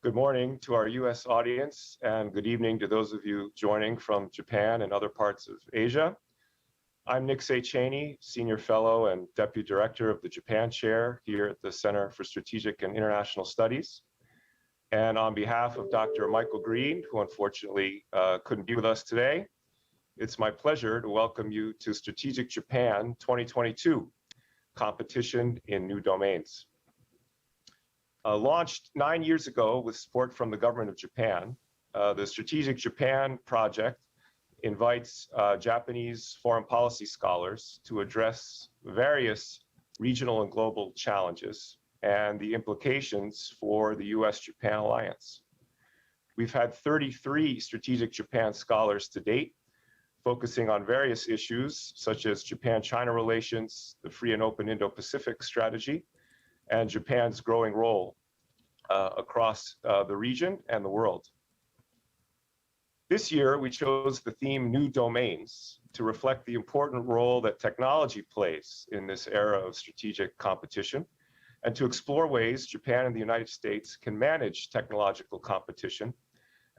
Good morning to our U.S. audience, and good evening to those of you joining from Japan and other parts of Asia. I'm Nick Cheney, Senior Fellow and Deputy Director of the Japan Chair here at the Center for Strategic and International Studies. And on behalf of Dr. Michael Green, who unfortunately couldn't be with us today, it's my pleasure to welcome you to Strategic Japan 2022, Competition in New Domains. Launched 9 years ago with support from the government of Japan, the Strategic Japan project invites Japanese foreign policy scholars to address various regional and global challenges and the implications for the U.S. Japan alliance. We've had 33 Strategic Japan scholars to date, focusing on various issues such as Japan-China relations, the free and open Indo-Pacific strategy, and Japan's growing role across the region and the world. This year, we chose the theme New Domains to reflect the important role that technology plays in this era of strategic competition, and to explore ways Japan and the United States can manage technological competition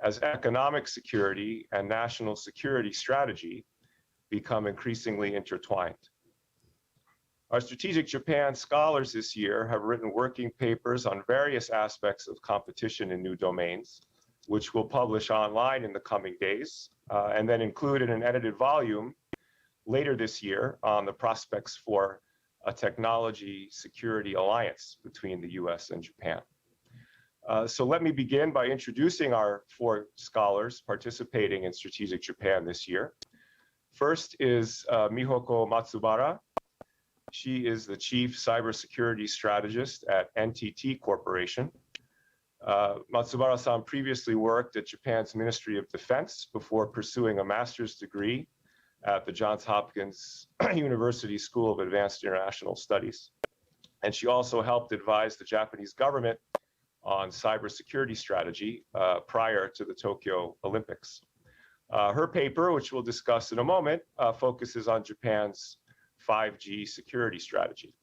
as economic security and national security strategy become increasingly intertwined. Our Strategic Japan scholars this year have written working papers on various aspects of competition in new domains, which we'll publish online in the coming days, and then include in an edited volume later this year on the prospects for a technology security alliance between the US and Japan. So let me begin by introducing our 4 scholars participating in Strategic Japan this year. First is Mihoko Matsubara. She is the Chief Cybersecurity Strategist at NTT Corporation. Matsubara-san previously worked at Japan's Ministry of Defense before pursuing a master's degree at the Johns Hopkins University School of Advanced International Studies. And she also helped advise the Japanese government on cybersecurity strategy prior to the Tokyo Olympics. Her paper, which we'll discuss in a moment, focuses on Japan's 5G security strategy.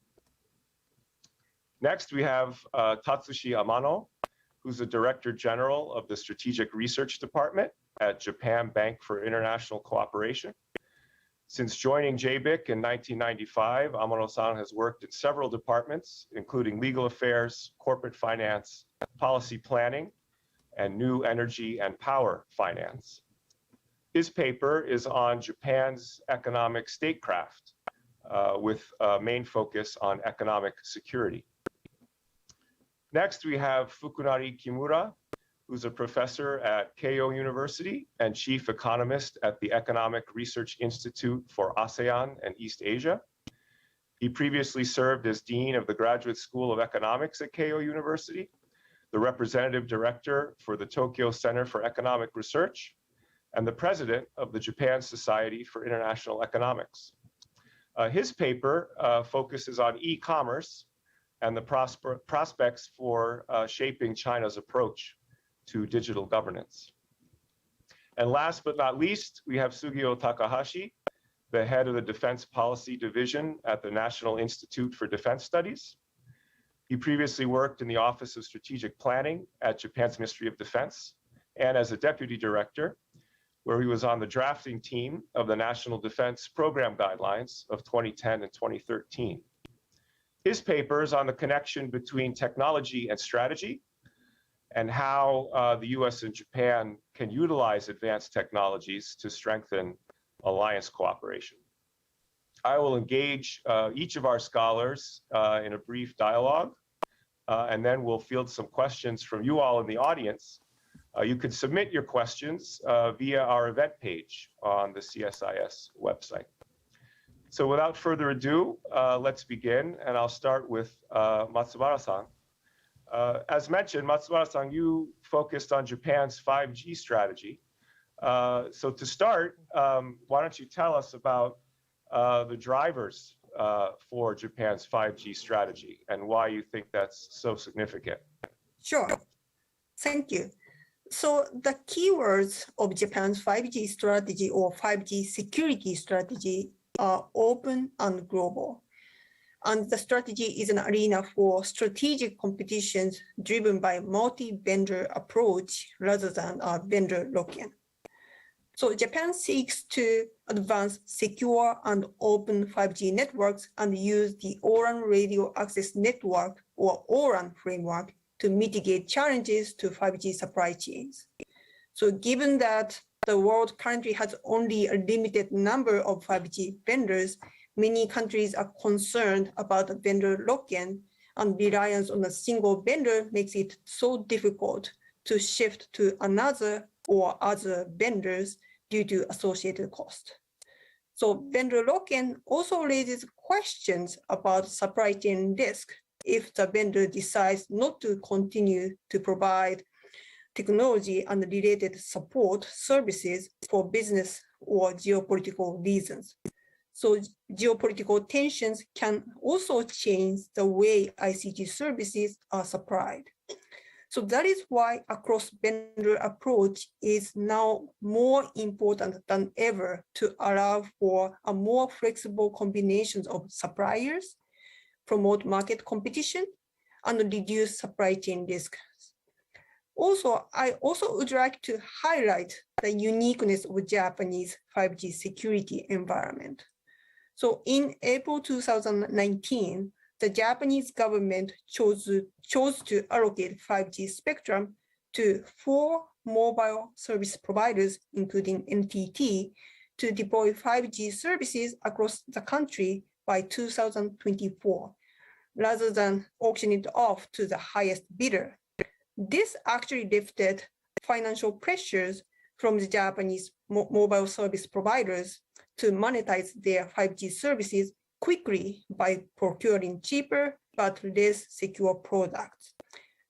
Next, we have Tatsushi Amano, who's the Director General of the Strategic Research Department at Japan Bank for International Cooperation. Since joining JBIC in 1995, Amano-san has worked in several departments, including legal affairs, corporate finance, policy planning, and new energy and power finance. His paper is on Japan's economic statecraft, with a main focus on economic security. Next, we have Fukunari Kimura, who's a professor at Keio University and chief economist at the Economic Research Institute for ASEAN and East Asia. He previously served as dean of the Graduate School of Economics at Keio University, the representative director for the Tokyo Center for Economic Research, and the president of the Japan Society for International Economics. His paper focuses on e-commerce and the prospects for shaping China's approach to digital governance. And last but not least, we have Sugio Takahashi, the head of the Defense Policy Division at the National Institute for Defense Studies. He previously worked in the Office of Strategic Planning at Japan's Ministry of Defense and as a deputy director, where he was on the drafting team of the National Defense Program Guidelines of 2010 and 2013. His paper is on the connection between technology and strategy and how the US and Japan can utilize advanced technologies to strengthen alliance cooperation. I will engage each of our scholars in a brief dialogue, and then we'll field some questions from you all in the audience. You can submit your questions via our event page on the CSIS website. So without further ado, let's begin, and I'll start with Matsubara-san. As mentioned, Matsubara-san, you focused on Japan's 5G strategy. So to start, why don't you tell us about the drivers for Japan's 5G strategy and why you think that's so significant? Sure. Thank you. So the keywords of Japan's 5G strategy or 5G security strategy are open and global. And the strategy is an arena for strategic competitions driven by multi-vendor approach rather than a vendor lock-in. So Japan seeks to advance secure and open 5G networks and use the O-RAN radio access network or O-RAN framework to mitigate challenges to 5G supply chains. So given that the world currently has only a limited number of 5G vendors, many countries are concerned about the vendor lock-in, and reliance on a single vendor makes it so difficult to shift to another or other vendors due to associated cost. So vendor lock-in also raises questions about supply chain risk if the vendor decides not to continue to provide technology and related support services for business or geopolitical reasons. So geopolitical tensions can also change the way ICT services are supplied. So that is why a cross-vendor approach is now more important than ever to allow for a more flexible combinations of suppliers, promote market competition, and reduce supply chain risks. Also, I also would like to highlight the uniqueness of Japanese 5G security environment. So in April 2019, the Japanese government chose to allocate 5G spectrum to 4 mobile service providers, including NTT, to deploy 5G services across the country by 2024, rather than auctioning it off to the highest bidder. This actually lifted financial pressures from the Japanese mobile service providers to monetize their 5G services quickly by procuring cheaper but less secure products.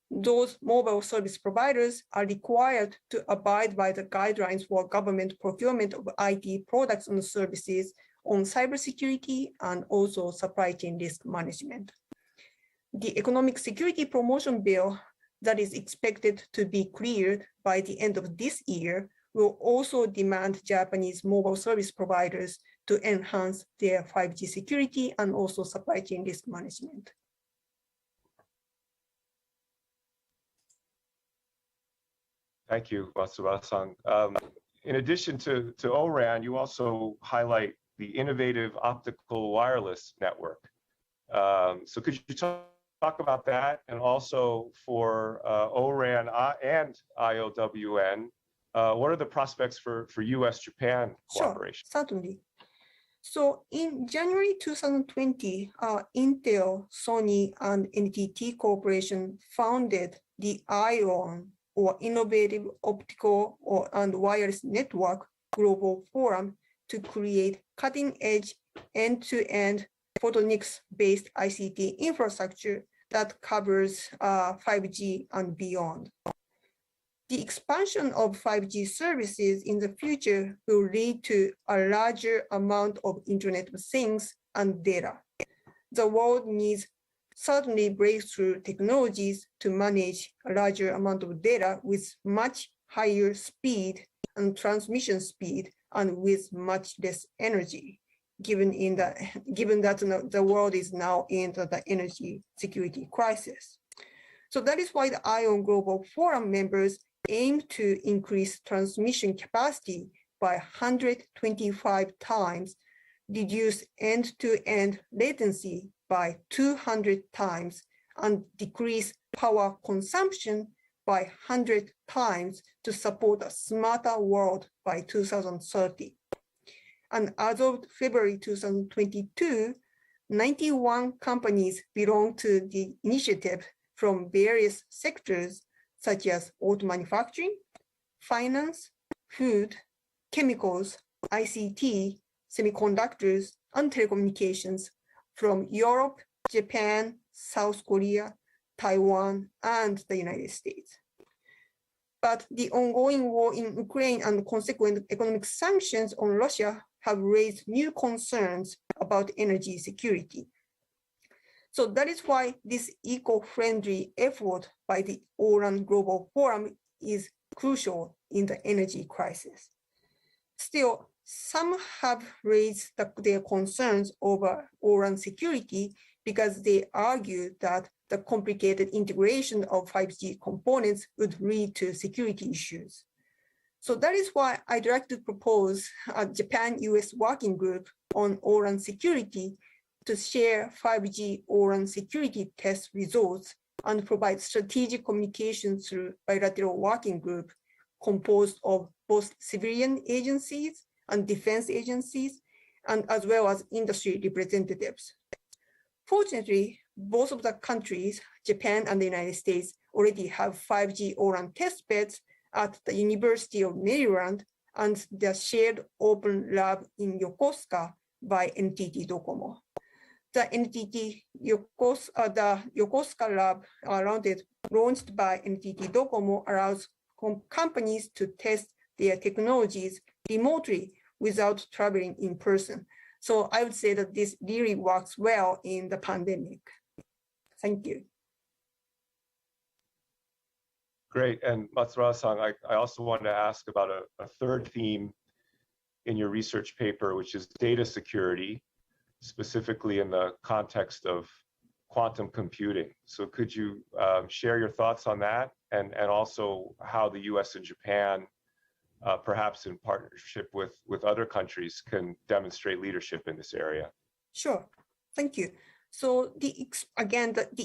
Those mobile service providers are required to abide by the guidelines for government procurement of IT products and services on cybersecurity and also supply chain risk management. The Economic Security Promotion Bill that is expected to be cleared by the end of this year will also demand Japanese mobile service providers to enhance their 5G security and also supply chain risk management. Thank you, Matsuda-san. In addition to O-RAN, you also highlight the innovative optical wireless network. So could you talk about that? And also for O-RAN and IOWN, what are the prospects for U.S. Japan cooperation? Sure, certainly. So in January 2020, Intel, Sony, and NTT Corporation founded the IOWN, or Innovative Optical and Wireless Network Global Forum, to create cutting-edge end-to-end photonics-based ICT infrastructure that covers 5G and beyond. The expansion of 5G services in the future will lead to a larger amount of Internet of Things and data. The world needs certainly breakthrough technologies to manage a larger amount of data with much higher speed and transmission speed and with much less energy, given that the world is now in the energy security crisis. So that is why the IOWN Global Forum members aim to increase transmission capacity by 125 times, reduce end-to-end latency by 200 times, and decrease power consumption by 100 times to support a smarter world by 2030. And as of February 2022, 91 companies belong to the initiative from various sectors such as auto manufacturing, finance, food, chemicals, ICT, semiconductors, and telecommunications from Europe, Japan, South Korea, Taiwan, and the United States. But the ongoing war in Ukraine and consequent economic sanctions on Russia have raised new concerns about energy security. So that is why this eco-friendly effort by the O-RAN Global Forum is crucial in the energy crisis. Still, some have raised their concerns over O-RAN security because they argue that the complicated integration of 5G components would lead to security issues. So that is why I'd like to propose a Japan-US working group on O-RAN security to share 5G O-RAN security test results and provide strategic communication through bilateral working group composed of both civilian agencies and defense agencies, and as well as industry representatives. Fortunately, both of the countries, Japan and the United States, already have 5G O-RAN test beds at the University of Maryland and the shared open lab in Yokosuka by NTT Docomo. The Yokosuka lab launched by NTT Docomo allows companies to test their technologies remotely without traveling in person. So I would say that this really works well in the pandemic. Thank you. Great. And Matsuura-san, I also wanted to ask about a third theme in your research paper, which is data security, specifically in the context of quantum computing. So could you share your thoughts on that, and also how the US and Japan, perhaps in partnership with other countries, can demonstrate leadership in this area? Sure, thank you. So the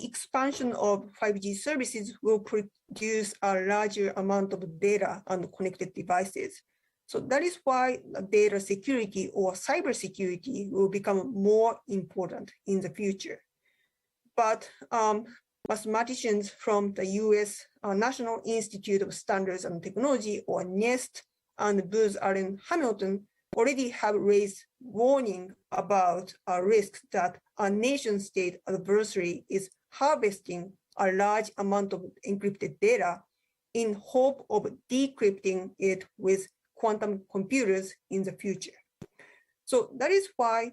expansion of 5G services will produce a larger amount of data and connected devices. So that is why data security or cybersecurity will become more important in the future. But mathematicians from the US National Institute of Standards and Technology, or NIST, and Booz Allen Hamilton already have raised warning about a risk that a nation-state adversary is harvesting a large amount of encrypted data in hope of decrypting it with quantum computers in the future. So that is why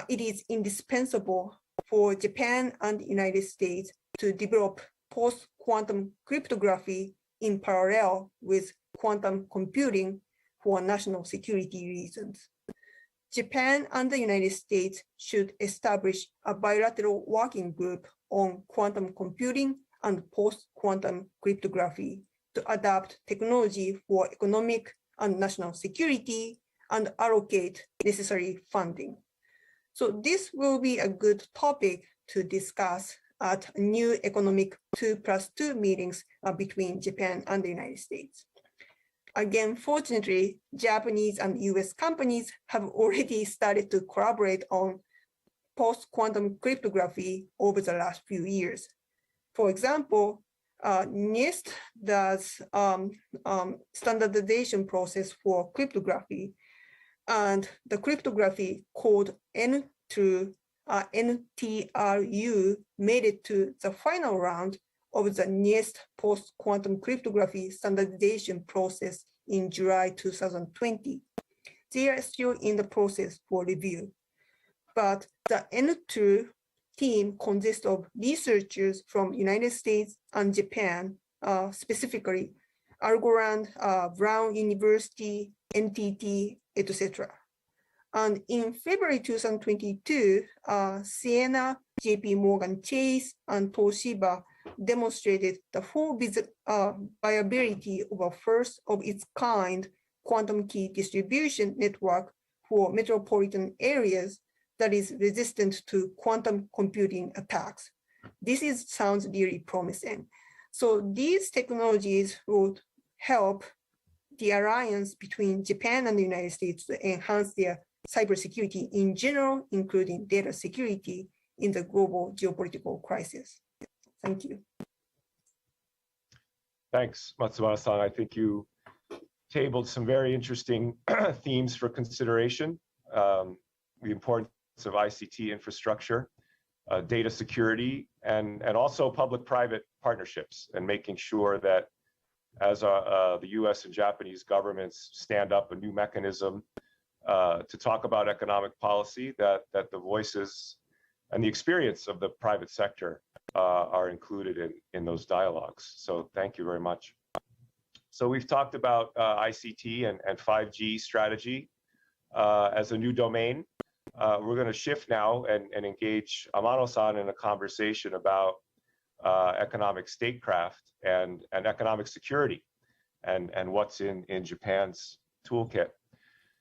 it is indispensable for Japan and the United States to develop post-quantum cryptography in parallel with quantum computing for national security reasons. Japan and the United States should establish a bilateral working group on quantum computing and post-quantum cryptography to adapt technology for economic and national security and allocate necessary funding. So this will be a good topic to discuss at new economic 2+2 meetings between Japan and the United States. Again, fortunately, Japanese and US companies have already started to collaborate on post-quantum cryptography over the last few years. For example, NIST does standardization process for cryptography, and the cryptography code NTRU made it to the final round of the NIST post-quantum cryptography standardization process in July 2020. They are still in the process for review. But the NTRU team consists of researchers from United States and Japan, specifically Algorand, Brown University, NTT, etc. And in February 2022, Siena, JP Morgan Chase, and Toshiba demonstrated the full viability of a first of its kind quantum key distribution network for metropolitan areas that is resistant to quantum computing attacks. This sounds really promising. So these technologies would help the alliance between Japan and the United States to enhance their cybersecurity in general, including data security in the global geopolitical crisis. Thank you. Thanks, Matsuura-san. I think you tabled some very interesting themes for consideration. The importance of ICT infrastructure, data security, and also public-private partnerships, and making sure that as the US and Japanese governments stand up a new mechanism to talk about economic policy, that the voices and the experience of the private sector are included in those dialogues. So thank you very much. So we've talked about ICT and 5G strategy as a new domain. we're going to shift now and engage Amano-san in a conversation about economic statecraft and economic security and what's in Japan's toolkit.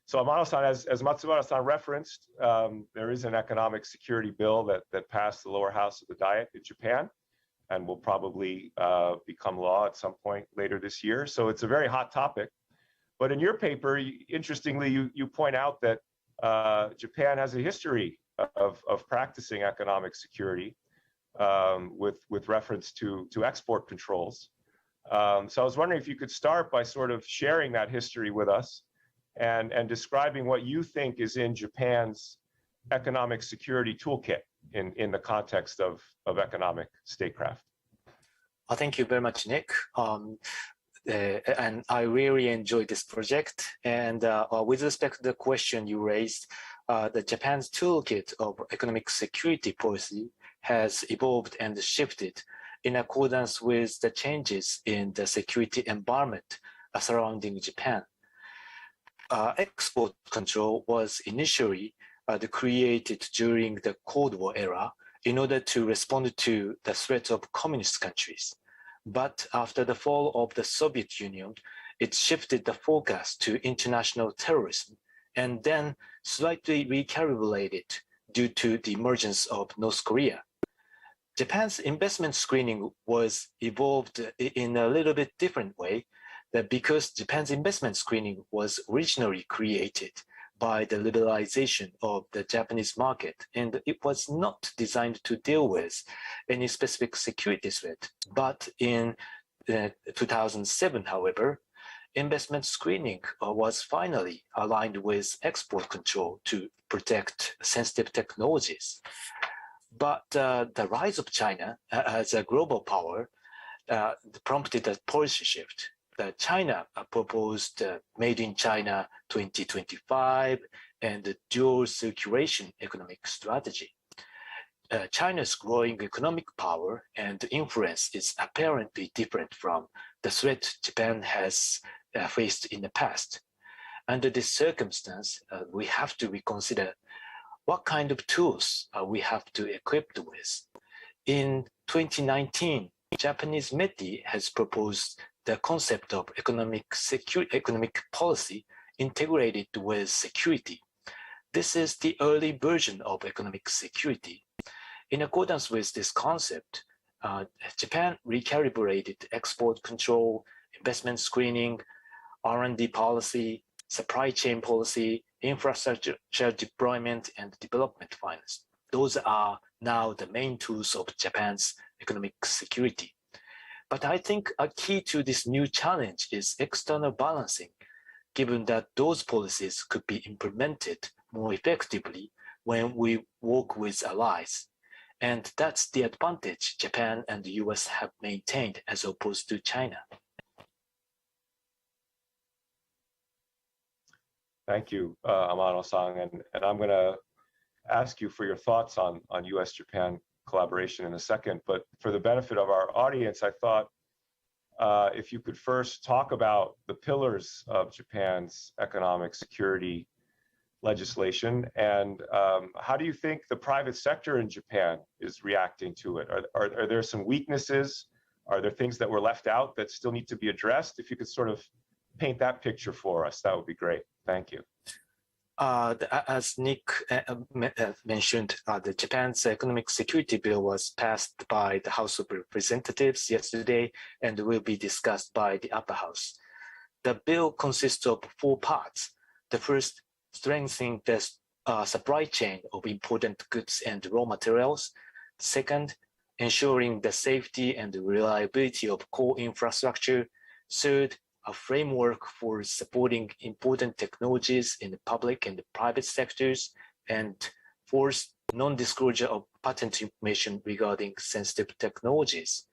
So Amano-san, as Matsubara-san referenced, there is an economic security bill that passed the lower house of the Diet in Japan and will probably become law at some point later this year. So it's a very hot topic. But in your paper, interestingly, you point out that Japan has a history of practicing economic security with reference to export controls. So I was wondering if you could start by sort of sharing that history with us and describing what you think is in Japan's economic security toolkit in the context of economic statecraft. Well, thank you very much, Nick. And I really enjoyed this project. And with respect to the question you raised, the Japan's toolkit of economic security policy has evolved and shifted in accordance with the changes in the security environment surrounding Japan. Export control was initially created during the Cold War era in order to respond to the threat of communist countries. But after the fall of the Soviet Union, it shifted the focus to international terrorism and then slightly recalibrated due to the emergence of North Korea. Japan's investment screening was evolved in a little bit different way, that because Japan's investment screening was originally created by the liberalization of the Japanese market, and it was not designed to deal with any specific security threat. But in 2007, however, investment screening was finally aligned with export control to protect sensitive technologies. But the rise of China as a global power prompted a policy shift. China proposed Made in China 2025 and the dual circulation economic strategy. China's growing economic power and influence is apparently different from the threat Japan has faced in the past. Under this circumstance, we have to reconsider what kind of tools we have to equip with. In 2019, Japanese METI has proposed the concept of economic policy integrated with security. This is the early version of economic security. In accordance with this concept, Japan recalibrated export control, investment screening, R&D policy, supply chain policy, infrastructure deployment, and development finance. Those are now the main tools of Japan's economic security. But I think a key to this new challenge is external balancing, given that those policies could be implemented more effectively when we work with allies. And that's the advantage Japan and the US have maintained as opposed to China. Thank you, Amano-san. And I'm going to ask you for your thoughts on U.S.-Japan collaboration in a second. But for the benefit of our audience, I thought if you could first talk about the pillars of Japan's economic security legislation and how do you think the private sector in Japan is reacting to it? Are there some weaknesses? Are there things that were left out that still need to be addressed? If you could sort of paint that picture for us, that would be great. Thank you. As Nick mentioned, the Japan's economic security bill was passed by the House of Representatives yesterday and will be discussed by the upper house. The bill consists of 4 parts. The first, strengthening the supply chain of important goods and raw materials. Second, ensuring the safety and reliability of core infrastructure. Third, a framework for supporting important technologies in the public and the private sectors. And fourth, non-disclosure of patent information regarding sensitive technologies.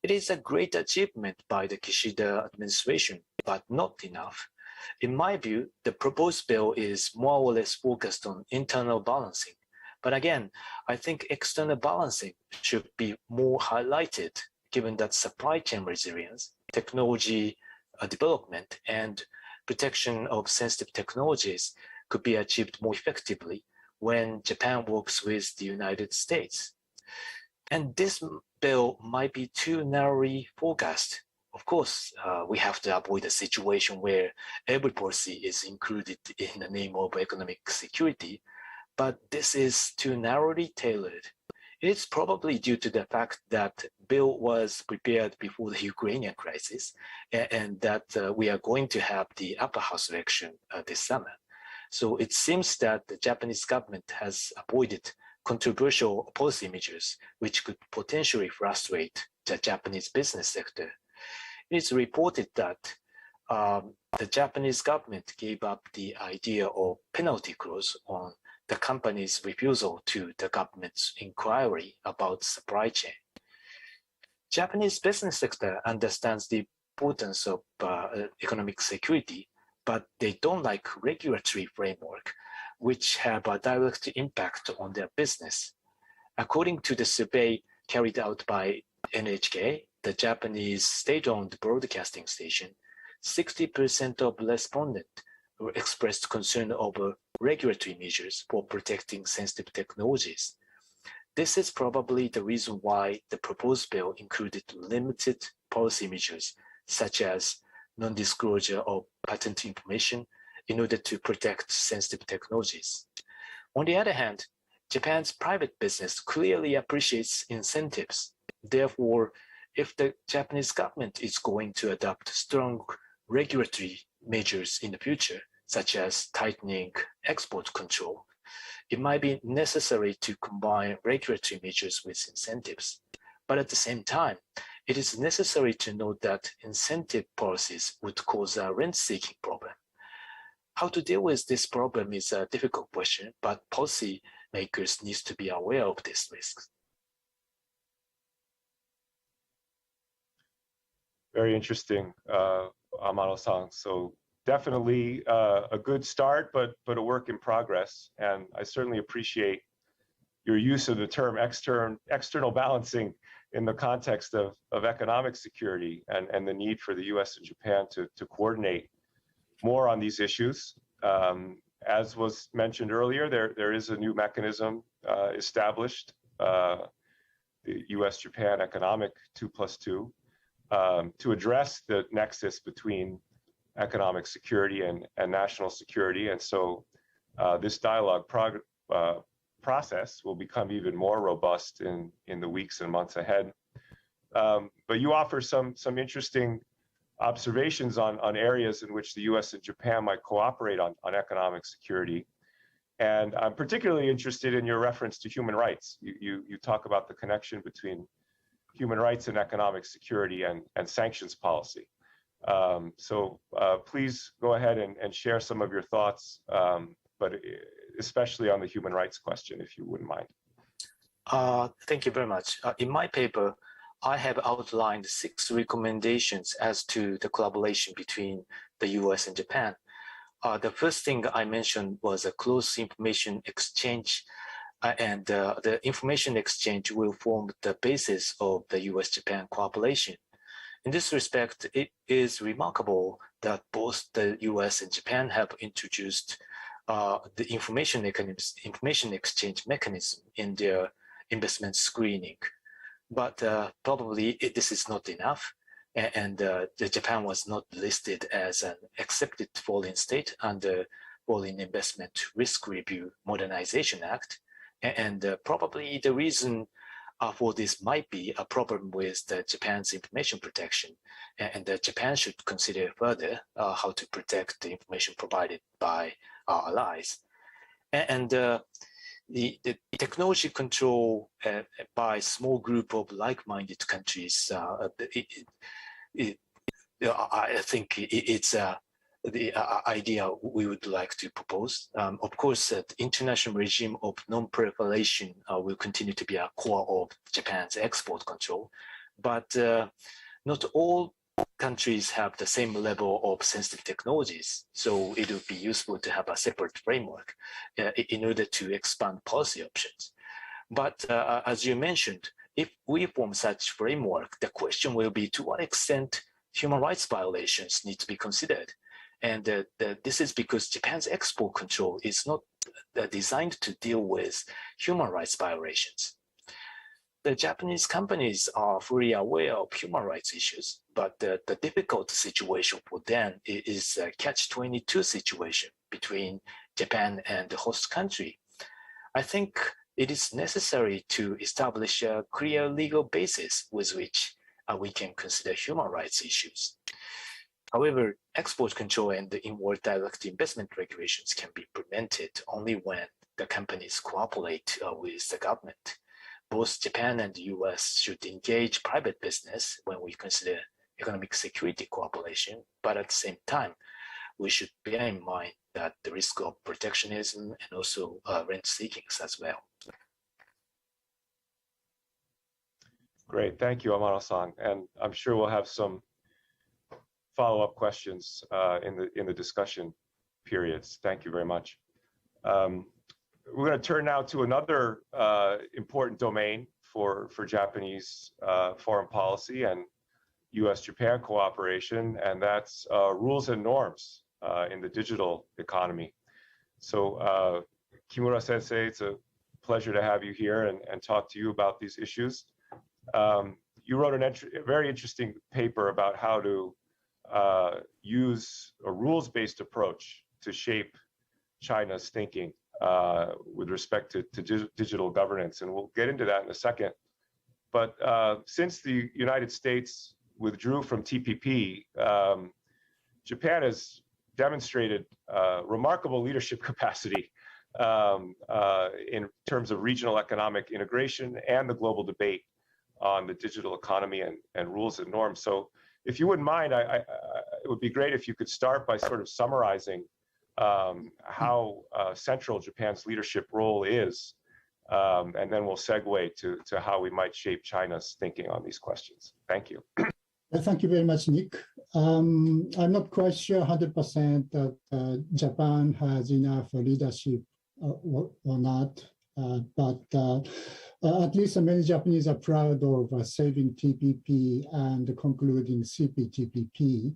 It is a great achievement by the Kishida administration, but not enough. In my view, the proposed bill is more or less focused on internal balancing. But again, I think external balancing should be more highlighted, given that supply chain resilience, technology development, and protection of sensitive technologies could be achieved more effectively when Japan works with the United States. And this bill might be too narrowly forecast. Of course, we have to avoid a situation where every policy is included in the name of economic security, but this is too narrowly tailored. It's probably due to the fact that bill was prepared before the Ukrainian crisis and that we are going to have the upper house election this summer. So it seems that the Japanese government has avoided controversial policy measures which could potentially frustrate the Japanese business sector. It is reported that the Japanese government gave up the idea of penalty clause on the company's refusal to the government's inquiry about supply chain. Japanese business sector understands the importance of economic security, but they don't like regulatory framework, which have a direct impact on their business. According to the survey carried out by NHK, the Japanese state-owned broadcasting station, 60% of respondents expressed concern over regulatory measures for protecting sensitive technologies. This is probably the reason why the proposed bill included limited policy measures, such as non-disclosure of patent information in order to protect sensitive technologies. On the other hand, Japan's private business clearly appreciates incentives. Therefore, if the Japanese government is going to adopt strong regulatory measures in the future, such as tightening export control, it might be necessary to combine regulatory measures with incentives. But at the same time, it is necessary to note that incentive policies would cause a rent-seeking problem. How to deal with this problem is a difficult question, but policy makers need to be aware of these risks. Very interesting, Amano-san. So definitely a good start, but a work in progress. And I certainly appreciate your use of the term external balancing in the context of economic security and the need for the US and Japan to coordinate more on these issues. As was mentioned earlier, there is a new mechanism established, the US Japan Economic 2+2, to address the nexus between economic security and national security. And so this dialogue process will become even more robust in the weeks and months ahead. But you offer some interesting observations on areas in which the US and Japan might cooperate on economic security. And I'm particularly interested in your reference to human rights. You talk about the connection between human rights and economic security and sanctions policy. So please go ahead and share some of your thoughts, but especially on the human rights question, if you wouldn't mind. Thank you very much. In my paper, I have outlined 6 recommendations as to the collaboration between the US and Japan. The first thing I mentioned was a close information exchange, and the information exchange will form the basis of the US-Japan cooperation. In this respect, it is remarkable that both the US and Japan have introduced the information exchange mechanism in their investment screening. But probably this is not enough, and Japan was not listed as an accepted foreign state under Foreign Investment Risk Review Modernization Act, and probably the reason for this might be a problem with Japan's information protection, and that Japan should consider further how to protect the information provided by our allies. And the technology control by a small group of like-minded countries, I think it's the idea we would like to propose. Of course, the international regime of non-proliferation will continue to be a core of Japan's export control, but not all countries have the same level of sensitive technologies, so it would be useful to have a separate framework in order to expand policy options. But as you mentioned, if we form such framework, the question will be to what extent human rights violations need to be considered. And this is because Japan's export control is not designed to deal with human rights violations. The Japanese companies are fully aware of human rights issues, but the difficult situation for them is a catch-22 situation between Japan and the host country. I think it is necessary to establish a clear legal basis with which we can consider human rights issues. However, export control and the inward direct investment regulations can be implemented only when the companies cooperate with the government. Both Japan and the US should engage private business when we consider economic security cooperation, but at the same time, we should bear in mind that the risk of protectionism and also rent seekings as well. Great, thank you, Amano-san. And I'm sure we'll have some follow-up questions in the discussion periods. Thank you very much. We're going to turn now to another important domain for Japanese foreign policy and U.S. Japan cooperation, and that's rules and norms in the digital economy. So Kimura Sensei, it's a pleasure to have you here and talk to you about these issues. You wrote a very interesting paper about how to use a rules-based approach to shape China's thinking with respect to digital governance, and we'll get into that in a second. But since the United States withdrew from TPP, Japan has demonstrated remarkable leadership capacity in terms of regional economic integration and the global debate on the digital economy and rules and norms. So if you wouldn't mind, it would be great if you could start by sort of summarizing how central Japan's leadership role is, and then we'll segue to how we might shape China's thinking on these questions. Thank you. Thank you very much, Nick. I'm not quite sure 100% that Japan has enough leadership or not, but at least many Japanese are proud of saving TPP and concluding CPTPP.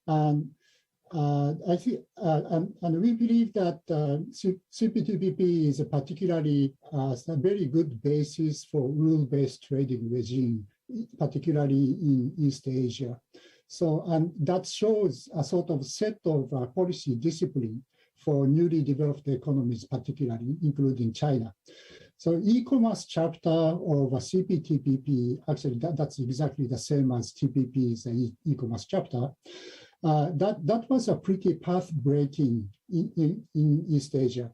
And I think, and we believe that CPTPP is a particularly a very good basis for rule-based trading regime, particularly in East Asia. So, and that shows a sort of set of policy discipline for newly developed economies, particularly including China. So e-commerce chapter of CPTPP, actually that's exactly the same as TPP's e-commerce chapter. That was a pretty path-breaking in East Asia.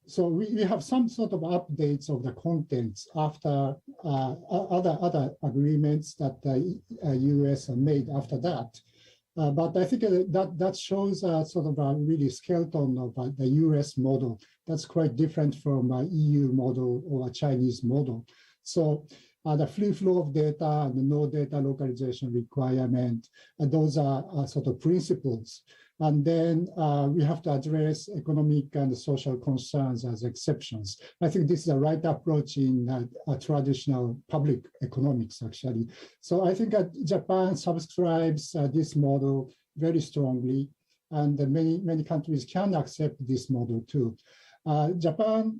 So we have some sort of updates of the contents after other agreements that the US made after that. But I think that shows sort of a really skeleton of the US model that's quite different from an EU model or a Chinese model. So the free flow of data and the no data localization requirement, those are sort of principles. And then we have to address economic and social concerns as exceptions. I think this is the right approach in traditional public economics, actually. So I think that Japan subscribes this model very strongly, and many countries can accept this model too. Japan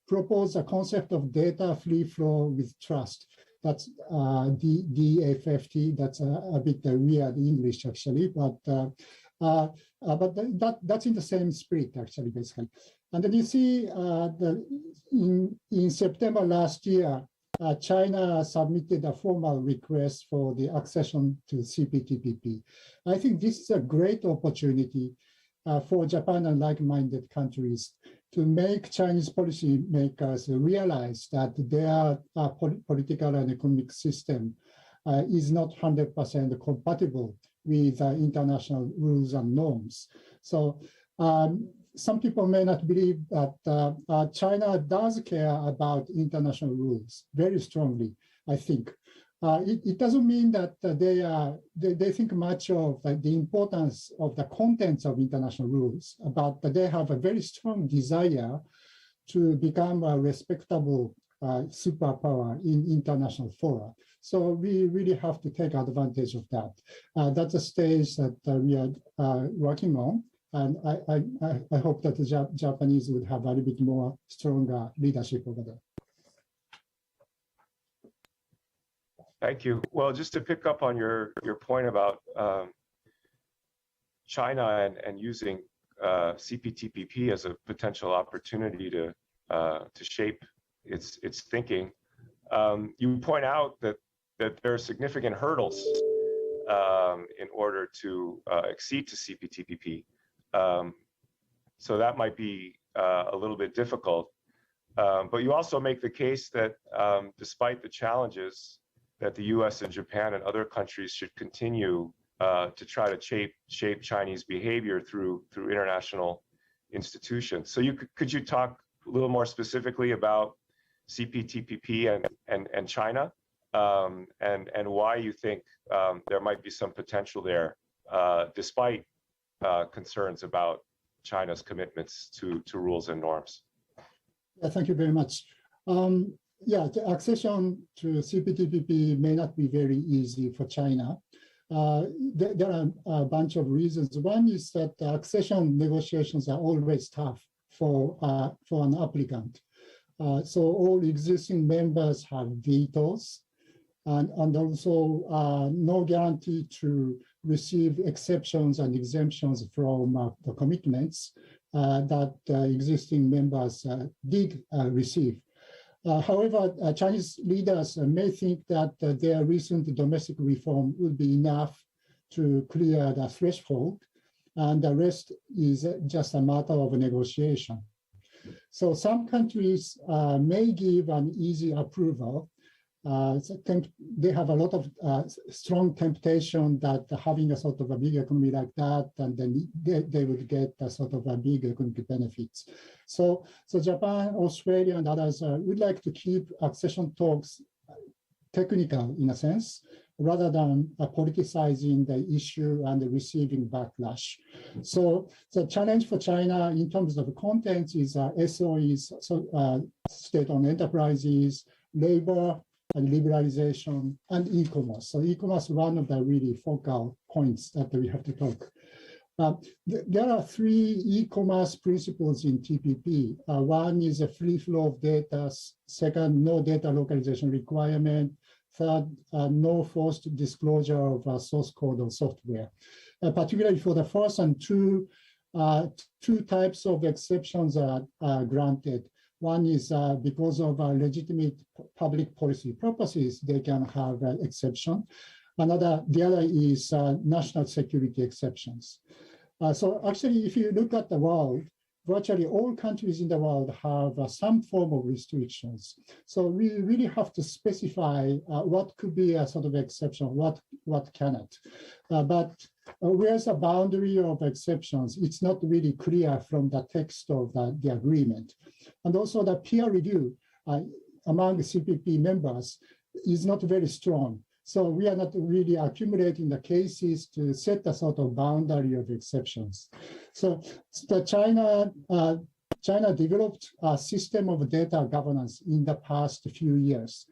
proposed a concept of data free flow with trust. That's DFFT. That's a bit weird English, actually, but that's in the same spirit, actually, basically. And then you see in September last year, China submitted a formal request for the accession to CPTPP. I think this is a great opportunity for Japan and like-minded countries to make Chinese policymakers realize that their political and economic system is not 100% compatible with international rules and norms. So some people may not believe that China does care about international rules very strongly, I think. It doesn't mean that they think much of the importance of the contents of international rules, but they have a very strong desire to become a respectable superpower in international fora. So we really have to take advantage of that. That's a stage that we are working on. And I hope that the Japanese would have a little bit more stronger leadership over there. Thank you. Well, just to pick up on your point about China and using CPTPP as a potential opportunity to shape its thinking, you point out that there are significant hurdles in order to accede to CPTPP. So that might be a little bit difficult. But you also make the case that despite the challenges, that the U.S. and Japan and other countries should continue to try to shape Chinese behavior through international institutions. So could you talk a little more specifically about CPTPP and China, and why you think there might be some potential there, despite concerns about China's commitments to rules and norms? Yeah, thank you very much. Yeah, the accession to CPTPP may not be very easy for China. There are a bunch of reasons. One is that the accession negotiations are always tough for an applicant. So all existing members have vetoes, and also no guarantee to receive exceptions and exemptions from the commitments that existing members did receive. However, Chinese leaders may think that their recent domestic reform will be enough to clear the threshold, and the rest is just a matter of negotiation. So some countries may give an easy approval. They have a lot of strong temptation that having a sort of a big economy like that, and then they would get a sort of a big economic benefits. So Japan, Australia, and others would like to keep accession talks technical in a sense, rather than politicizing the issue and receiving backlash. So the challenge for China in terms of content is SOEs, so state-owned enterprises, labor, and liberalization, and e-commerce. So e-commerce is one of the really focal points that we have to talk. There are three e-commerce principles in TPP. One is a free flow of data. Second, no data localization requirement. Third, no forced disclosure of source code or software. Particularly for the first and two types of exceptions are granted. One is because of legitimate public policy purposes, they can have an exception. The other is national security exceptions. So actually, if you look at the world, virtually all countries in the world have some form of restrictions. So we really have to specify what could be a sort of exception, what cannot. But where's the boundary of exceptions? It's not really clear from the text of the agreement. And also the peer review among the CPP members is not very strong. So we are not really accumulating the cases to set a sort of boundary of exceptions. So China developed a system of data governance in the past few years.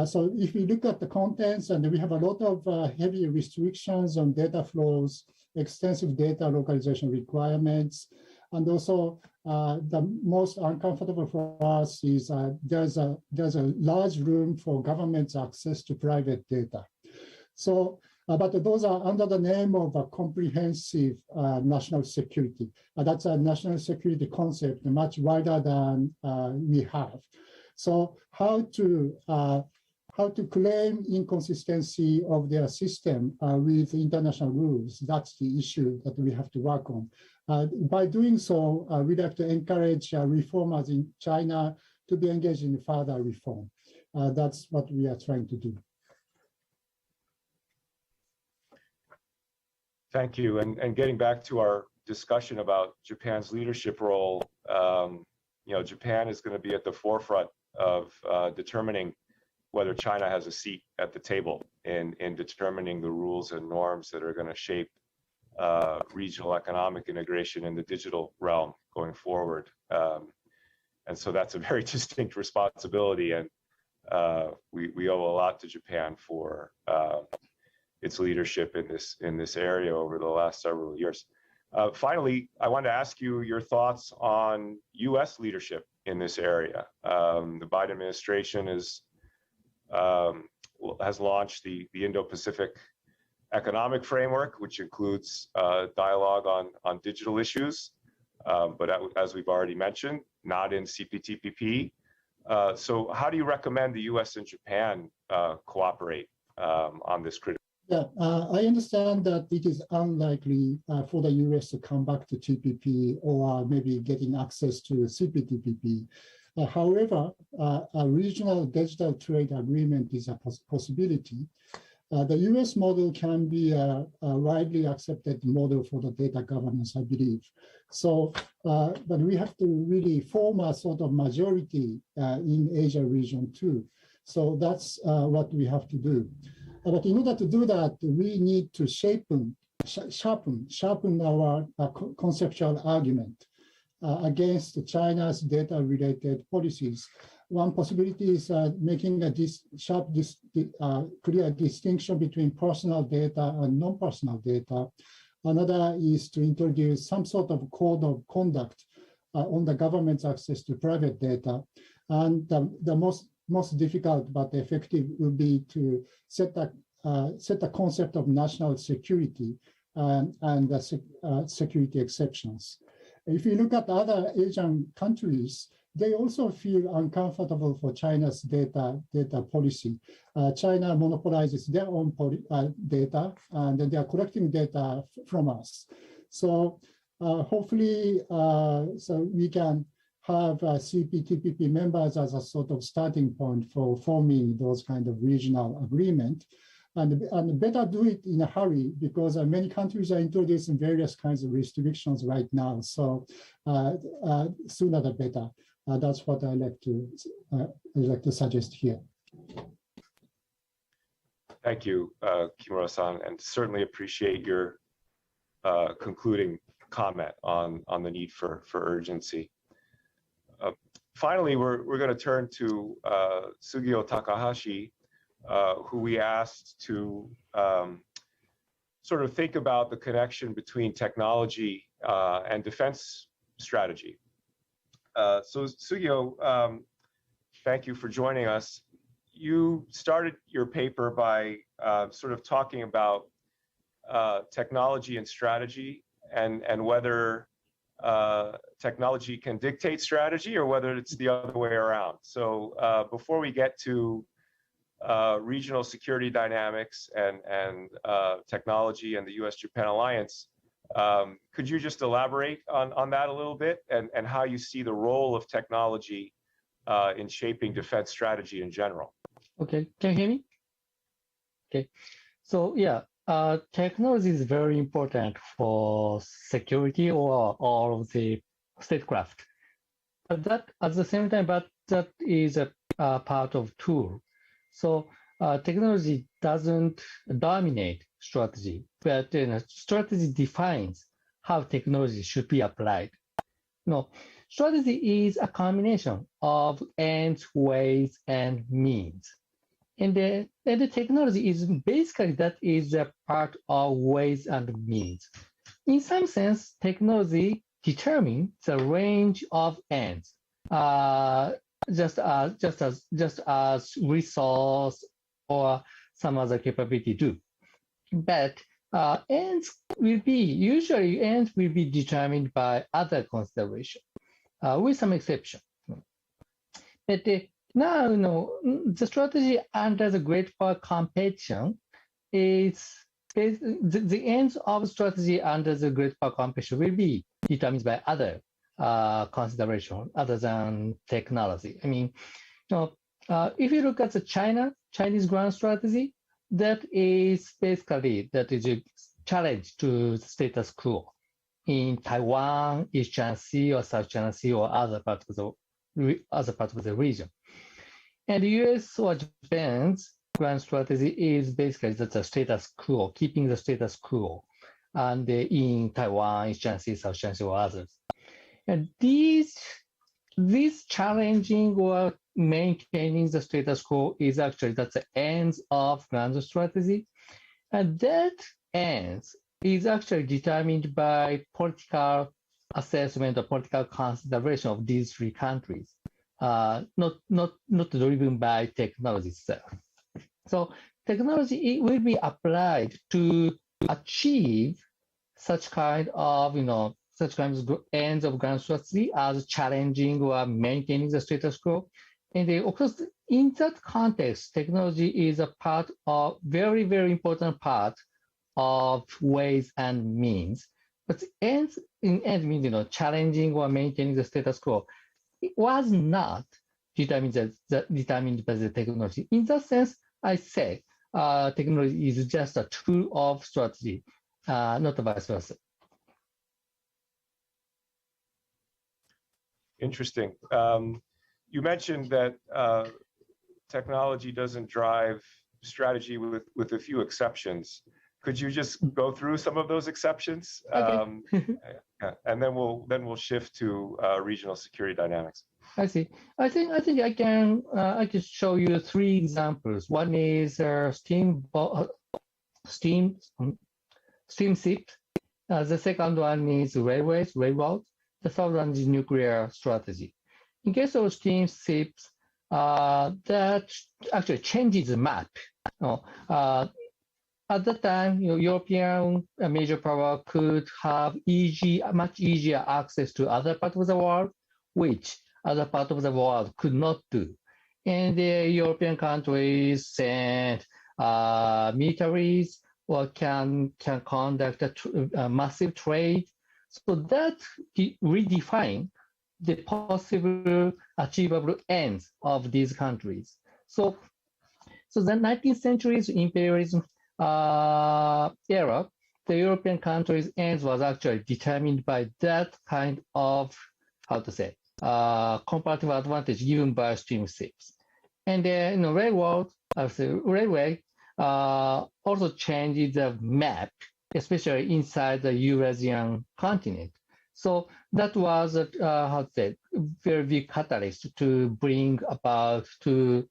So if we look at the contents, and we have a lot of heavy restrictions on data flows, extensive data localization requirements, and also the most uncomfortable for us is there's a large room for government's access to private data. So, but those are under the name of a comprehensive national security. That's a national security concept much wider than we have. So how to claim inconsistency of their system with international rules, that's the issue that we have to work on. By doing so, we'd like to encourage reformers in China to be engaged in further reform. That's what we are trying to do. Thank you. And getting back to our discussion about Japan's leadership role, Japan is going to be at the forefront of determining whether China has a seat at the table in determining the rules and norms that are going to shape regional economic integration in the digital realm going forward. And so that's a very distinct responsibility, and we owe a lot to Japan for its leadership in this area over the last several years. Finally, I wanted to ask you your thoughts on U.S. leadership in this area. The Biden administration has launched the Indo-Pacific Economic Framework, which includes dialogue on digital issues, but as we've already mentioned, not in CPTPP. So how do you recommend the U.S. and Japan cooperate on this critical? Yeah, I understand that it is unlikely for the U.S. to come back to TPP or maybe getting access to CPTPP. However, a regional digital trade agreement is a possibility. The U.S. model can be a widely accepted model for the data governance, I believe. So, but we have to really form a sort of majority in Asia region too. So that's what we have to do. But in order to do that, we need to sharpen our conceptual argument against China's data-related policies. One possibility is making a clear distinction between personal data and non-personal data. Another is to introduce some sort of code of conduct on the government's access to private data. And the most difficult but effective will be to set a concept of national security and security exceptions. If you look at other Asian countries, they also feel uncomfortable for China's data policy. China monopolizes their own data, and they are collecting data from us. So hopefully, so we can have CPTPP members as a sort of starting point for forming those kind of regional agreement. And better do it in a hurry because many countries are introducing various kinds of restrictions right now. So sooner the better. That's what I like to suggest here. Thank you, Kimura-san, and certainly appreciate your concluding comment on the need for urgency. Finally, we're going to turn to Sugio Takahashi, who we asked to sort of think about the connection between technology and defense strategy. So Sugio, thank you for joining us. You started your paper by sort of talking about technology and strategy and whether technology can dictate strategy or whether it's the other way around. So before we get to regional security dynamics and technology and the U.S. Japan alliance, could you just elaborate on that a little bit and how you see the role of technology in shaping defense strategy in general? Okay, can you hear me? Okay, so yeah, technology is very important for security or all of the statecraft. But that at the same time, but that is a part of tool. So technology doesn't dominate strategy, but strategy defines how technology should be applied. No, strategy is a combination of ends, ways, and means. And the technology is basically that is a part of ways and means. In some sense, technology determines the range of ends, just as resource or some other capability do. But ends will be determined by other consideration, with some exception. But now, the strategy under the Great Power Competition is the ends of strategy under the Great Power Competition will be determined by other consideration other than technology. I mean, if you look at the Chinese grand strategy, that is a challenge to the status quo in Taiwan, East China Sea or South China Sea or other parts of the region. And the US or Japan's grand strategy is basically the status quo, keeping the status quo, and in Taiwan, East China Sea, South China Sea or others. And these challenging or maintaining the status quo is actually that's the ends of grand strategy, and that ends is actually determined by political assessment or political consideration of these three countries, not driven by technology itself. So technology will be applied to achieve such kind of ends of grand strategy as challenging or maintaining the status quo. And of course, in that context, technology is a part of very, very important part of ways and means. But ends means challenging or maintaining the status quo. It was not determined by the technology. In that sense, I say technology is just a tool of strategy, not vice versa. Interesting. You mentioned that technology doesn't drive strategy with a few exceptions. Could you just go through some of those exceptions? Okay. And then we'll shift to regional security dynamics. I see. I think I can show you three examples. One is steamship. The second one is railroad. The third one is nuclear strategy. In case of steamships, that actually changes the map. At that time, European major power could have much easier access to other parts of the world, which other parts of the world could not do. And the European countries send militaries or can conduct a massive trade. So that redefine the possible achievable ends of these countries. So the 19th century's imperialism era, the European countries' ends was actually determined by that kind of, comparative advantage given by steamships. And railway also changed the map, especially inside the Eurasian continent. So that was a very big catalyst to bring about to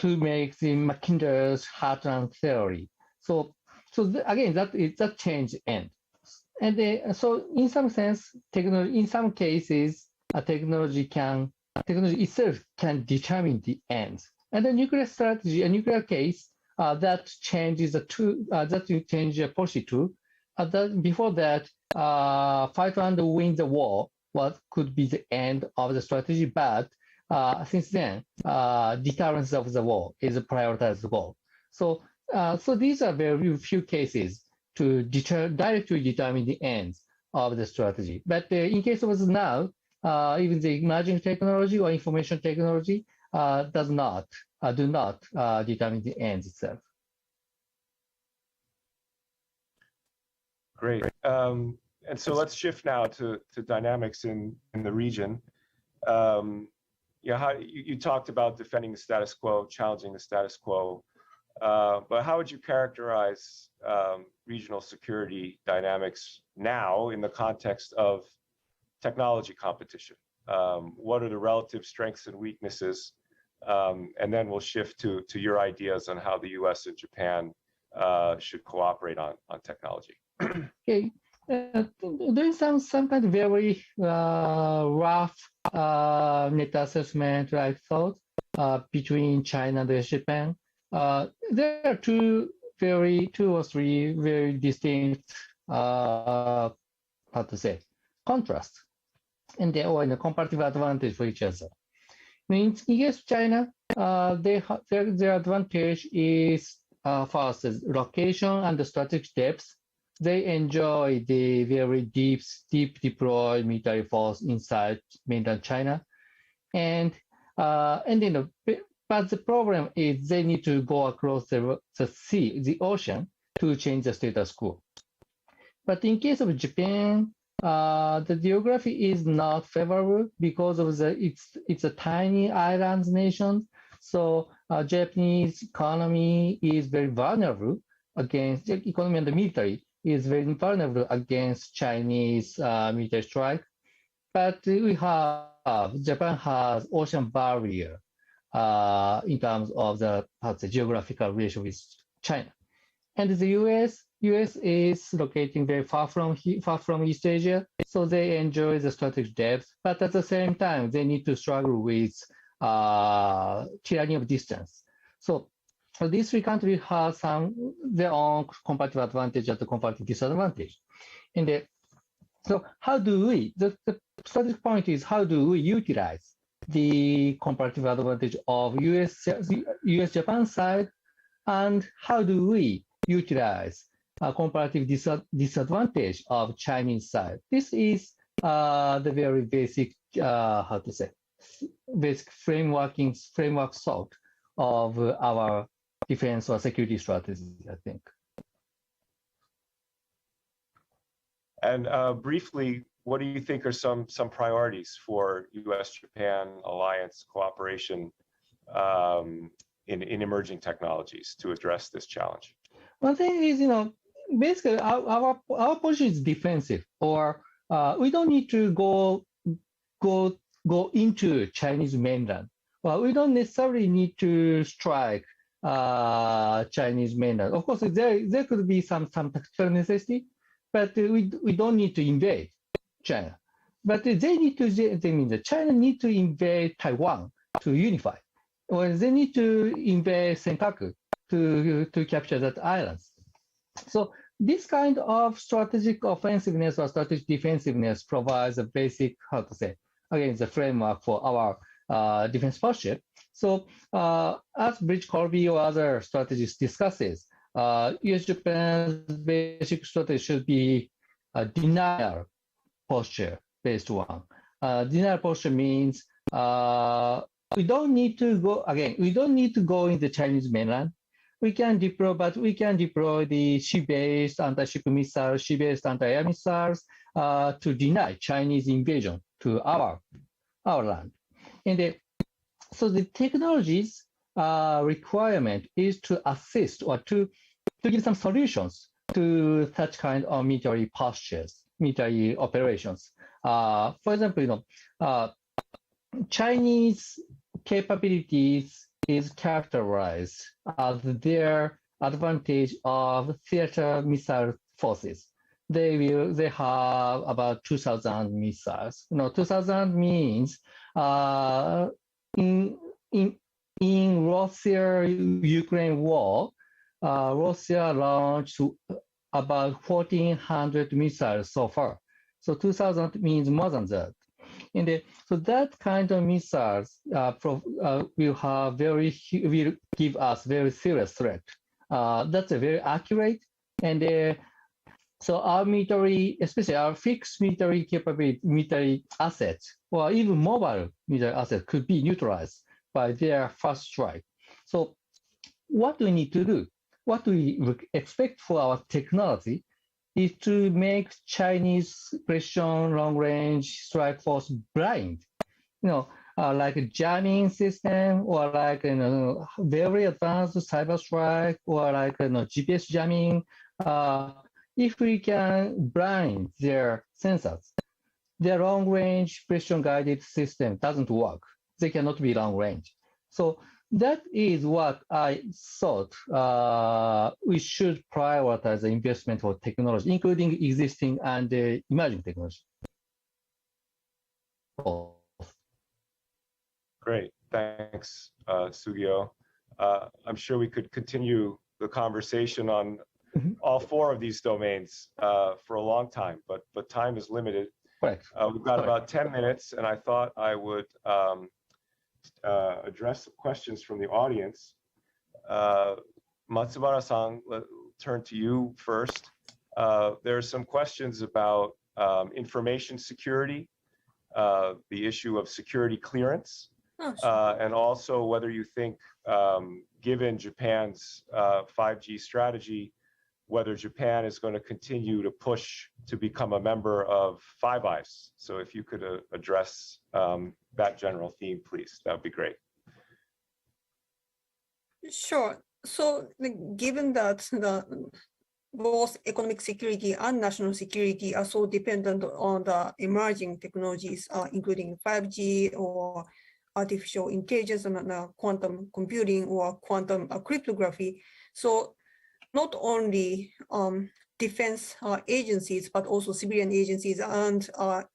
make the Mackinder's heartland theory. So again, that changed end. And so in some sense, technology, in some cases, technology itself can determine the ends. And the nuclear strategy, a nuclear case, that changes policy too. Before that, fight and win the war could be the end of the strategy, but since then, deterrence of the war is a prioritized goal. So these are very few cases to directly determine the ends of the strategy. But in case of now, even the emerging technology or information technology do not determine the ends itself. Great. And so let's shift now to dynamics in the region. You talked about defending the status quo, challenging the status quo, but how would you characterize regional security dynamics now in the context of technology competition? What are the relative strengths and weaknesses? And then we'll shift to your ideas on how the U.S. and Japan should cooperate on technology. Okay. Doing some kind of very rough net assessment, I thought, between China and U.S. Japan. There are two or three very distinct, contrasts, and they are in a comparative advantage for each other. In U.S. China, their advantage is first location and the strategic depth. They enjoy the very deep deployed military force inside mainland China, but the problem is they need to go across the ocean to change the status quo. But in case of Japan, the geography is not favorable because of it's a tiny island nation. So Japanese economy is very vulnerable against the economy and the military is very vulnerable against Chinese military strike. But Japan has ocean barrier in terms of the geographical relation with China. And the US is locating very far from East Asia, so they enjoy the strategic depth, but at the same time, they need to struggle with tyranny of distance. So these three countries have their own comparative advantage and comparative disadvantage. And so how do we, the strategic point is how do we utilize the comparative advantage of US Japan side, and how do we utilize a comparative disadvantage of Chinese side? This is the very basic, basic framework thought of our defense or security strategy, I think. And briefly, what do you think are some priorities for U.S.-Japan alliance cooperation in emerging technologies to address this challenge? One thing is, basically our position is defensive, or we don't need to go into Chinese mainland. Well, we don't necessarily need to strike Chinese mainland. Of course, there could be some tactical necessity, but we don't need to invade China. But China need to invade Taiwan to unify, or they need to invade Senkaku to capture that islands. So this kind of strategic offensiveness or strategic defensiveness provides a basic, again, the framework for our defense posture. So as Bridge Colby or other strategists discusses, U.S. Japan's basic strategy should be a denial posture based one. Denial posture means we don't need to go in the Chinese mainland. We can deploy the sea-based anti-ship missiles, sea-based anti-air missiles to deny Chinese invasion to our land. And so the technologies requirement is to assist or to give some solutions to such kind of military postures, military operations. For example, Chinese capabilities is characterized as their advantage of theater missile forces. They have about 2,000 missiles. 2,000 means in Russia-Ukraine war, Russia launched about 1,400 missiles so far. So 2,000 means more than that. And so that kind of missiles will give us very serious threat. That's a very accurate, and so our military, especially our fixed military capability, military assets, or even mobile military assets could be neutralized by their first strike. So what we need to do, what we expect for our technology is to make Chinese precision long-range strike force blind, like a jamming system, or like very advanced cyber strike, or like GPS jamming. If we can blind their sensors, their long-range precision-guided system doesn't work. They cannot be long-range. So that is what I thought we should prioritize the investment for technology, including existing and emerging technology. Great, thanks, Sugio. I'm sure we could continue the conversation on all four of these domains for a long time, but time is limited. Right. We've got about 10 minutes, and I thought I would address some questions from the audience. Matsubara-san, let's turn to you first. There are some questions about information security, the issue of security clearance, and also whether you think, given Japan's 5G strategy, whether Japan is going to continue to push to become a member of Five Eyes. So if you could address that general theme, please, that would be great. Sure. So given that both economic security and national security are so dependent on the emerging technologies, including 5G or artificial intelligence and quantum computing or quantum cryptography. So not only defense agencies, but also civilian agencies and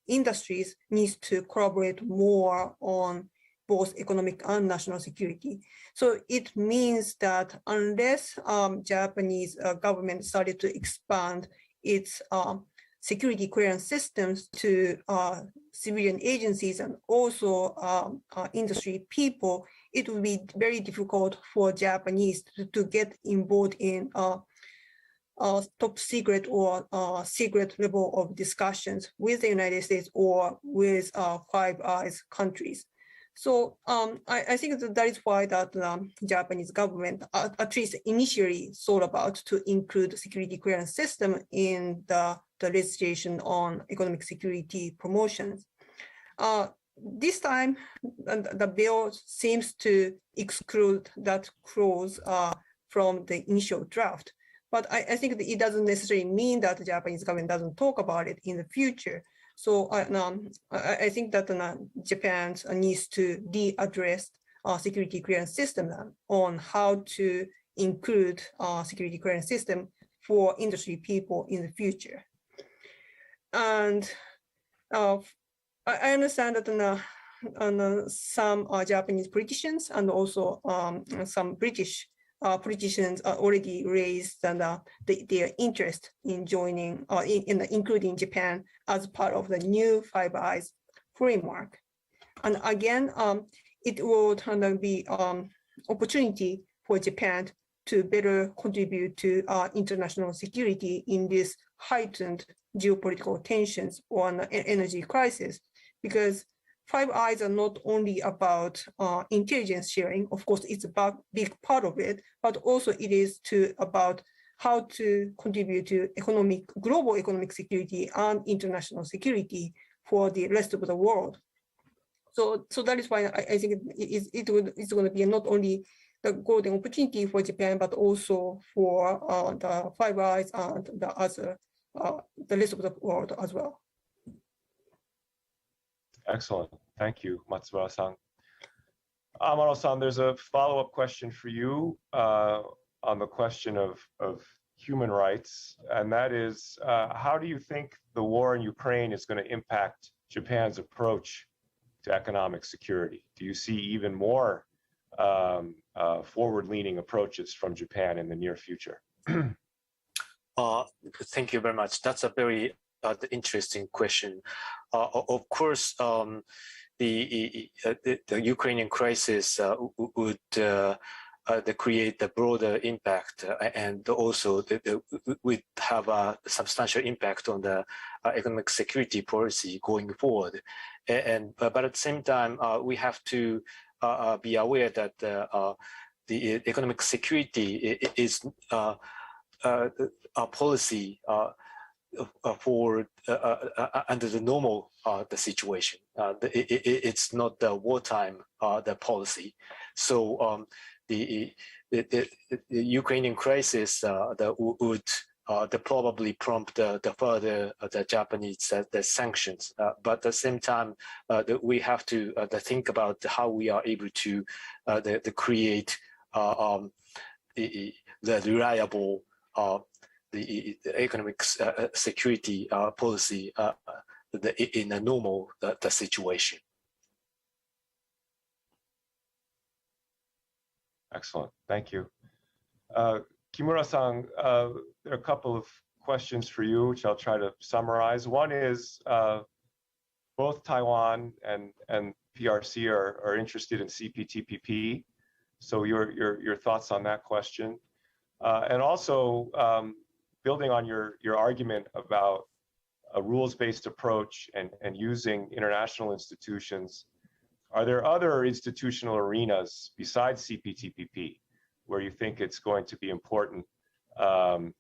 industries needs to collaborate more on both economic and national security. So it means that unless Japanese government started to expand its security clearance systems to civilian agencies and also industry people, it will be very difficult for Japanese to get involved in top secret or secret level of discussions with the United States or with Five Eyes countries. So I think that is why that Japanese government, at least initially, thought about to include security clearance system in the legislation on economic security promotions. This time, the bill seems to exclude that clause from the initial draft. But I think that it doesn't necessarily mean that the Japanese government doesn't talk about it in the future. So I think that Japan needs to readdress security clearance system on how to include security clearance system for industry people in the future. And I understand that some Japanese politicians and also some British politicians already raised their interest in joining, including Japan as part of the new Five Eyes framework. And again, it will be opportunity for Japan to better contribute to international security in this heightened geopolitical tensions on energy crisis, because Five Eyes are not only about intelligence sharing. Of course, it's a big part of it, but also it is about how to contribute to global economic security and international security for the rest of the world. So that is why I think it's going to be not only the golden opportunity for Japan, but also for the Five Eyes and the rest of the world as well. Excellent. Thank you, Matsubara-san. Amano-san, there's a follow-up question for you on the question of human rights, and that is, how do you think the war in Ukraine is going to impact Japan's approach to economic security? Do you see even more forward-leaning approaches from Japan in the near future? Thank you very much. That's a very interesting question. Of course, the Ukrainian crisis would create a broader impact, and also would have a substantial impact on the economic security policy going forward. But at the same time, we have to be aware that the economic security is a policy for under the normal the situation. It's not the wartime the policy. So the Ukrainian crisis would probably prompt the further the Japanese the sanctions. But at the same time, we have to think about how we are able to create the reliable the economic security policy in a normal the situation. Excellent, thank you. Kimura-san, there are a couple of questions for you, which I'll try to summarize. One is, both Taiwan and PRC are interested in CPTPP. So your thoughts on that question. And also, building on your argument about a rules-based approach and using international institutions, are there other institutional arenas besides CPTPP where you think it's going to be important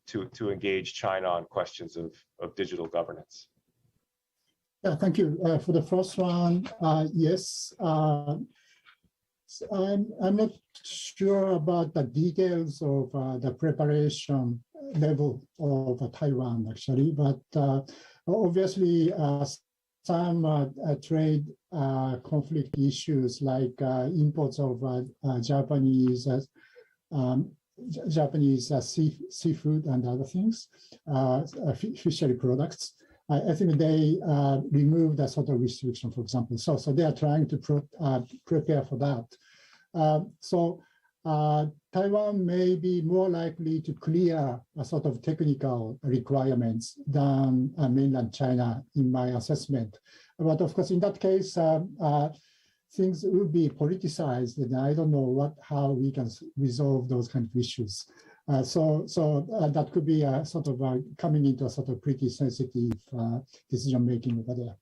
to engage China on questions of digital governance? Yeah, thank you. For the first one, yes. I'm not sure about the details of the preparation level of Taiwan, actually, but obviously some trade conflict issues like imports of Japanese Japanese seafood and other things, fishery products. I think they removed a sort of restriction, for example. So they are trying to prepare for that. Taiwan may be more likely to clear a sort of technical requirements than mainland China, in my assessment. But of course, in that case, things will be politicized, and I don't know how we can resolve those kind of issues. So that could be a sort of coming into a sort of pretty sensitive decision making over there.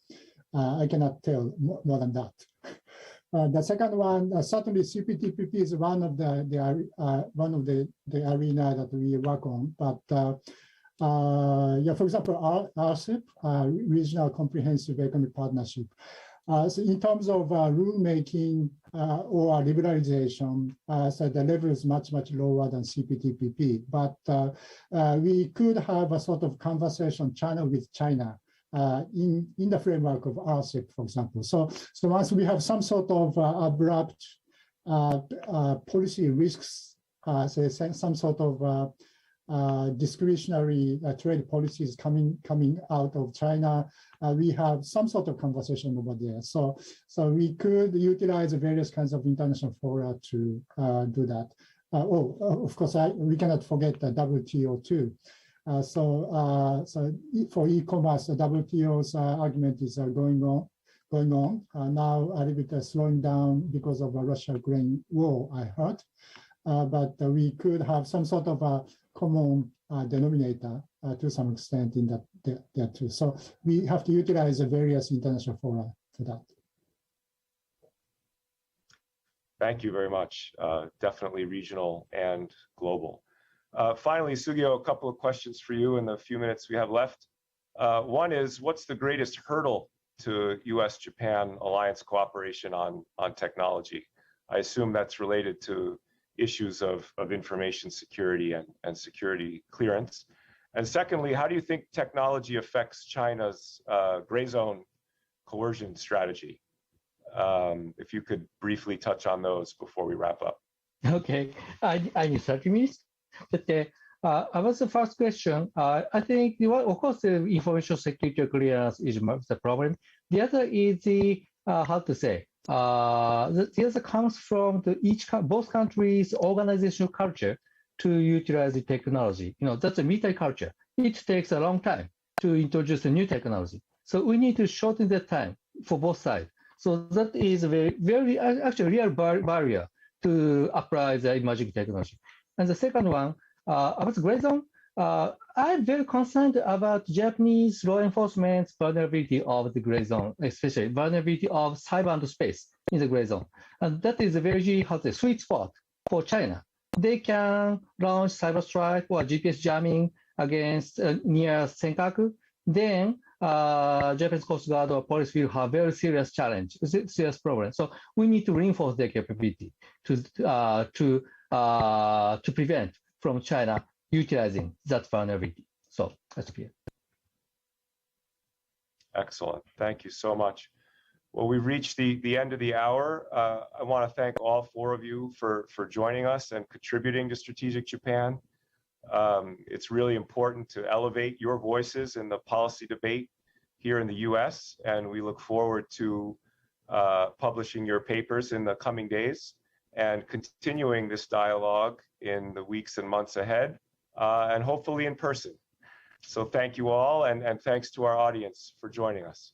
I cannot tell more than that. The second one, certainly CPTPP is one of the arena that we work on. But yeah, for example, RCEP, Regional Comprehensive Economic Partnership. So in terms of rulemaking or liberalization, so the level is much lower than CPTPP. But we could have a sort of conversation channel with China. In the framework of RCEP, for example. So once we have some sort of abrupt policy risks, so some sort of discretionary trade policies coming out of China, we have some sort of conversation over there. So we could utilize various kinds of international fora to do that. Of course, we cannot forget the WTO too. So for e-commerce, the WTO's argument is going on. Now a little bit slowing down because of the Russia-Ukraine war, I heard. But we could have some sort of a common denominator to some extent in that there too. So we have to utilize the various international fora for that. Thank you very much. Definitely regional and global. Finally, Sugio, a couple of questions for you in the few minutes we have left. One is, what's the greatest hurdle to U.S. Japan alliance cooperation on technology? I assume that's related to issues of information security and security clearance. And secondly, how do you think technology affects China's gray zone coercion strategy? If you could briefly touch on those before we wrap up. Okay, I need 30 minutes. But about the first question, I think, of course, the information security clearance is the problem. The other is the, how to say, the other comes from both countries' organizational culture to utilize the technology. That's a military culture. It takes a long time to introduce a new technology. So we need to shorten the time for both sides. So that is a very actually real barrier to apply the emerging technology. And the second one, about the gray zone, I'm very concerned about Japanese law enforcement's vulnerability of the gray zone, especially vulnerability of cyber and space in the gray zone. And that is a very sweet spot for China. They can launch cyber strike or GPS jamming against near Senkaku. Then Japanese Coast Guard or police will have very serious challenge, serious problem. So we need to reinforce their capability to prevent from China utilizing that vulnerability. So that's clear. Excellent. Thank you so much. Well, we've reached the end of the hour. I want to thank all four of you for joining us and contributing to Strategic Japan. It's really important to elevate your voices in the policy debate here in the US, and we look forward to publishing your papers in the coming days and continuing this dialogue in the weeks and months ahead, and hopefully in person. So thank you all, and thanks to our audience for joining us.